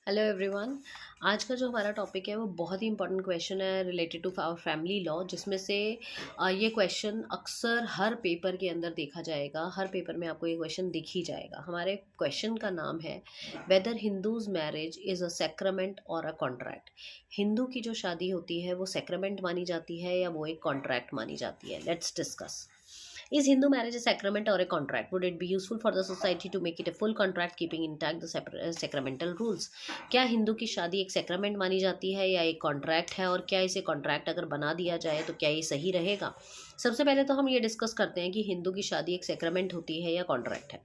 Hello everyone. आज का जो हमारा टॉपिक है वो बहुत ही इंपॉर्टेंट क्वेश्चन है related to our family law, जिसमें से ये क्वेश्चन अक्सर हर पेपर के अंदर देखा जाएगा। हर पेपर में आपको ये क्वेश्चन दिख ही जाएगा। हमारे क्वेश्चन का नाम है whether Hindus marriage is a sacrament और अ कॉन्ट्रैक्ट। हिंदू की जो शादी होती है वो सेक्रामेंट मानी जाती है या वो एक कॉन्ट्रैक्ट मानी जाती है। Let's discuss. Is Hindu marriage a sacrament or a contract? Would it be useful for the society to make it a full contract keeping intact the sacramental rules? क्या हिंदू की शादी एक सेक्रामेंट मानी जाती है या एक कॉन्ट्रैक्ट है, और क्या इसे कॉन्ट्रैक्ट अगर बना दिया जाए तो क्या ये सही रहेगा? सबसे पहले तो हम ये डिस्कस करते हैं कि हिंदू की शादी एक सेक्रामेंट होती है या कॉन्ट्रैक्ट है।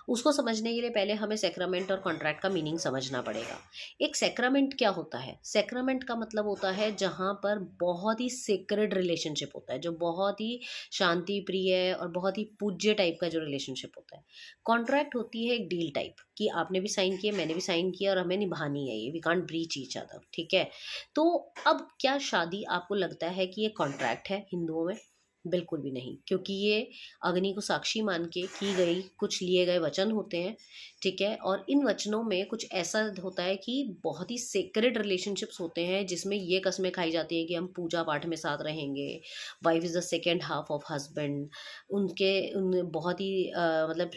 उसको समझने के लिए पहले हमें सेक्रामेंट और कॉन्ट्रैक्ट का मीनिंग समझना पड़ेगा। एक सेक्रामेंट क्या होता है? सेक्रामेंट का मतलब होता है जहाँ पर बहुत ही सेक्रेड रिलेशनशिप होता है, जो बहुत ही शांति प्रिय और बहुत ही पूज्य टाइप का जो रिलेशनशिप होता है। कॉन्ट्रैक्ट होती है एक डील टाइप कि आपने भी साइन किया, मैंने भी साइन किया और हमें निभानी है, ये we can't breach each other. ठीक है। तो अब क्या शादी आपको लगता है कि ये कॉन्ट्रैक्ट है हिंदुओं में? बिल्कुल भी नहीं, क्योंकि ये अग्नि को साक्षी मान के की गई कुछ लिए गए वचन होते हैं। ठीक है। और इन वचनों में कुछ ऐसा होता है कि बहुत ही सेक्रेड रिलेशनशिप्स होते हैं, जिसमें ये कस्में खाई जाती हैं कि हम पूजा पाठ में साथ रहेंगे। Wife is the second half of husband. उनके उन बहुत ही मतलब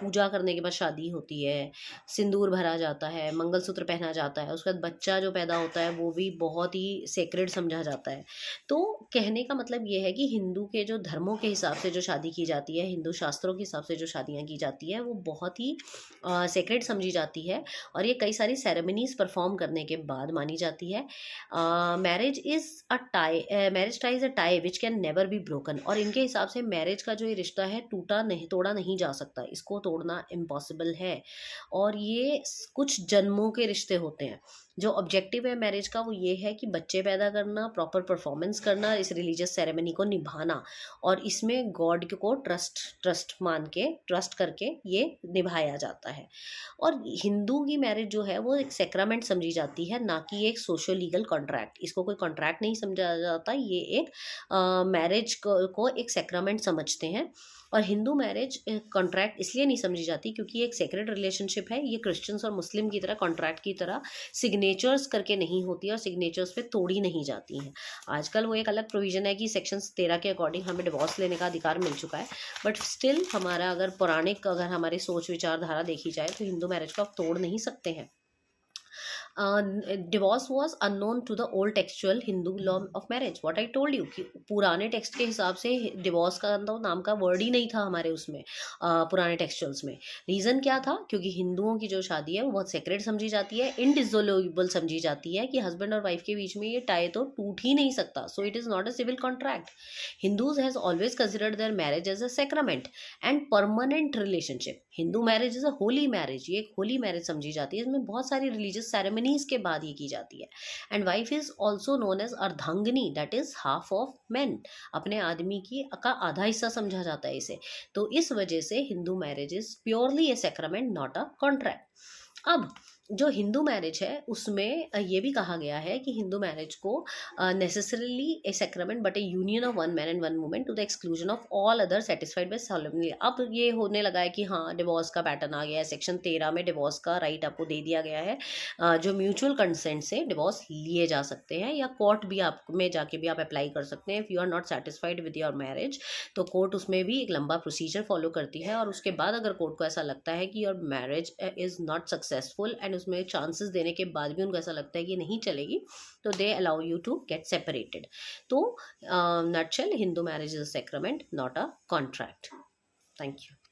पूजा करने के बाद शादी होती है। सिंदूर भरा जाता है, मंगलसूत्र पहना जाता है, उसके बाद बच्चा जो पैदा होता है वो भी बहुत ही सेक्रेड समझा जाता है। तो कहने का मतलब ये है कि हिंदू के जो धर्मों के हिसाब से जो शादी की जाती है, हिंदू शास्त्रों के हिसाब से जो शादियाँ की जाती है, वो बहुत ही सेक्रेड समझी जाती है। और ये कई सारी सेरेमनीज परफॉर्म करने के बाद मानी जाती है। Marriage is a tie, marriage tie is a tie which can never be broken. और इनके हिसाब से मैरिज का जो ये रिश्ता है तोड़ा नहीं जा सकता, इसको तोड़ना इम्पॉसिबल है। और ये कुछ जन्मों के रिश्ते होते हैं। जो ऑब्जेक्टिव है मैरिज का वो ये है कि बच्चे पैदा करना, प्रॉपर परफॉर्मेंस करना, इस रिलीजियस सेरेमनी को निभाना, और इसमें गॉड को ट्रस्ट मान के, ट्रस्ट करके ये निभाया जाता है। और हिंदू की मैरिज जो है वो एक सेक्रामेंट समझी जाती है, ना कि एक सोशल लीगल कॉन्ट्रैक्ट। इसको कोई कॉन्ट्रैक्ट नहीं समझा जाता, ये एक मैरिज को एक सेक्रामेंट समझते हैं। और हिंदू मैरिज कॉन्ट्रैक्ट इसलिए नहीं समझी जाती क्योंकि ये एक सेक्रेड रिलेशनशिप है। ये क्रिश्चियंस और मुस्लिम की तरह कॉन्ट्रैक्ट की तरह सिग्नेचर्स करके नहीं होती और सिग्नेचर्स पे तोड़ी नहीं जाती हैं। आजकल वो एक अलग प्रोविज़न है कि सेक्शन 13 के अकॉर्डिंग हमें डिवोर्स लेने का अधिकार मिल चुका है। बट स्टिल हमारा अगर हमारी सोच विचारधारा देखी जाए तो हिंदू मैरिज को आप तोड़ नहीं सकते हैं। Divorce was unknown to the old textual Hindu law of marriage. What I told you कि पुराने टेक्स्ट के हिसाब से डिवोर्स का तो नाम का वर्ड ही नहीं था हमारे उसमें, पुराने टेक्सचुअल्स में। रीज़न क्या था? क्योंकि हिंदुओं की जो शादी है वो बहुत सेक्रेट समझी जाती है, इनडिसोल्यूबल समझी जाती है, कि हस्बैंड और वाइफ के बीच में ये टाई तो टूट ही नहीं सकता। So it is not a civil contract. Hindus has always considered their marriage as a sacrament and permanent relationship. Hindu marriage is a holy marriage, ये एक होली मैरिज समझी जाती है। इसमें बहुत सारी रिलीजियस सेरेमनीज के बाद ये की जाती है। And wife is also known as अर्धांगिनी, that is half of man. अपने आदमी की का आधा हिस्सा समझा जाता है इसे। तो इस वजह से Hindu marriage is purely A sacrament, not a contract. अब जो हिंदू मैरिज है उसमें ये भी कहा गया है कि हिंदू मैरिज को necessarily a sacrament but a union of one man and one women to the exclusion of all other satisfied by solemnly. अब ये होने लगा है कि हाँ, डिवोर्स का पैटर्न आ गया है। सेक्शन 13 में डिवोर्स का राइट आपको दे दिया गया है। जो म्यूचुअल कंसेंट से डिवोर्स लिए जा सकते हैं, या कोर्ट भी आप में जाके भी आप अप्लाई कर सकते हैं। If you are not satisfied with your marriage तो कोर्ट उसमें भी एक लंबा प्रोसीजर फॉलो करती है, और उसके बाद अगर कोर्ट को ऐसा लगता है कि your marriage is not successful and उसमें चांसेस देने के बाद भी उनको ऐसा लगता है कि नहीं चलेगी, तो they allow you to get separated. तो nutshell, Hindu marriage is a sacrament, not a contract. Thank you.